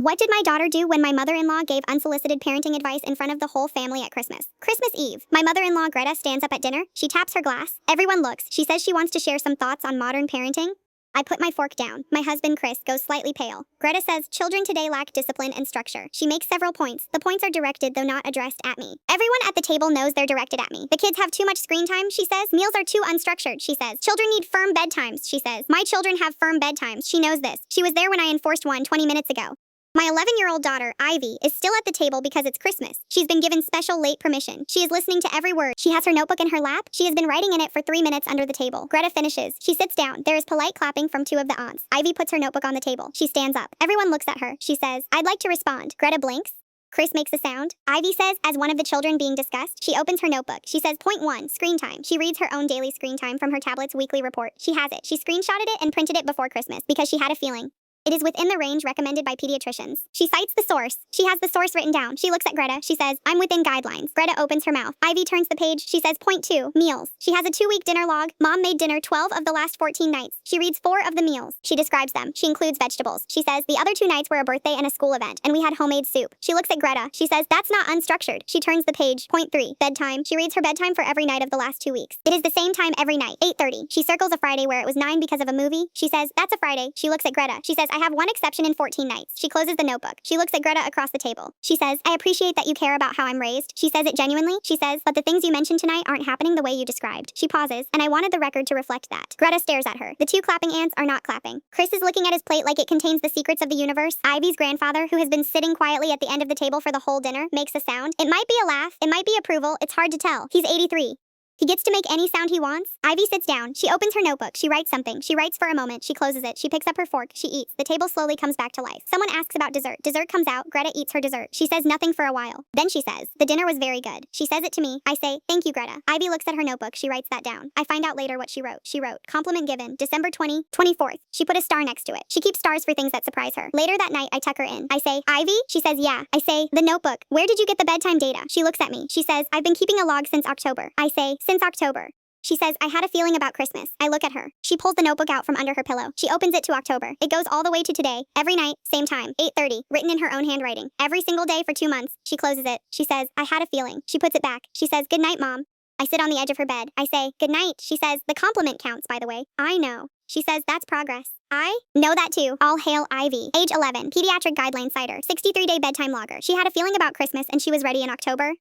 What did my daughter do when my mother-in-law gave unsolicited parenting advice in front of the whole family at Christmas? Christmas Eve. My mother-in-law Greta stands up at dinner. She taps her glass. Everyone looks. She says she wants to share some thoughts on modern parenting. I put my fork down. My husband Chris goes slightly pale. Greta says, children today lack discipline and structure. She makes several points. The points are directed, though not addressed at me. Everyone at the table knows they're directed at me. The kids have too much screen time, she says. Meals are too unstructured, she says. Children need firm bedtimes, she says. My children have firm bedtimes. She knows this. She was there when I enforced one 20 minutes ago. My 11-year-old daughter, Ivy, is still at the table because it's Christmas. She's been given special late permission. She is listening to every word. She has her notebook in her lap. She has been writing in it for 3 minutes under the table. Greta finishes. She sits down. There is polite clapping from 2 of the aunts. Ivy puts her notebook on the table. She stands up. Everyone looks at her. She says, I'd like to respond. Greta blinks. Chris makes a sound. Ivy says, as one of the children being discussed, she opens her notebook. She says, point 1, screen time. She reads her own daily screen time from her tablet's weekly report. She has it. She screenshotted it and printed it before Christmas because she had a feeling it is within the range recommended by pediatricians. She cites the source. She has the source written down. She looks at Greta. She says, I'm within guidelines. Greta opens her mouth. Ivy turns the page. She says, point 2, meals. She has a 2-week dinner log. Mom made dinner 12 of the last 14 nights. She reads 4 of the meals. She describes them. She includes vegetables. She says, the other 2 nights were a birthday and a school event, and we had homemade soup. She looks at Greta. She says, that's not unstructured. She turns the page. Point 3, bedtime. She reads her bedtime for every night of the last 2 weeks. It is the same time every night, 8:30. She circles a Friday where it was 9 because of a movie. She says, that's a Friday. She looks at Greta. She says, I have one exception in 14 nights. She closes the notebook. She looks at Greta across the table. She says, I appreciate that you care about how I'm raised. She says it genuinely. She says, but the things you mentioned tonight aren't happening the way you described. She pauses, and I wanted the record to reflect that. Greta stares at her. The 2 clapping aunts are not clapping. Chris is looking at his plate like it contains the secrets of the universe. Ivy's grandfather, who has been sitting quietly at the end of the table for the whole dinner, makes a sound. It might be a laugh. It might be approval. It's hard to tell. He's 83. He gets to make any sound he wants. Ivy sits down. She opens her notebook. She writes something. She writes for a moment. She closes it. She picks up her fork. She eats. The table slowly comes back to life. Someone asks about dessert. Dessert comes out. Greta eats her dessert. She says nothing for a while. Then she says, the dinner was very good. She says it to me. I say, thank you, Greta. Ivy looks at her notebook. She writes that down. I find out later what she wrote. She wrote, compliment given, December 24th. She put a star next to it. She keeps stars for things that surprise her. Later that night, I tuck her in. I say, Ivy? She says, yeah. I say, the notebook. Where did you get the bedtime data? She looks at me. She says, I've been keeping a log since October. I say, since October. She says, I had a feeling about Christmas. I look at her. She pulls the notebook out from under her pillow. She opens it to October. It goes all the way to today. Every night, same time, 8:30, written in her own handwriting. Every single day for 2 months. She closes it. She says, I had a feeling. She puts it back. She says, good night, Mom. I sit on the edge of her bed. I say, good night. She says, the compliment counts, by the way. I know. She says, that's progress. I know that too. All hail Ivy. Age 11, pediatric guideline citer, 63-day bedtime logger. She had a feeling about Christmas and she was ready in October.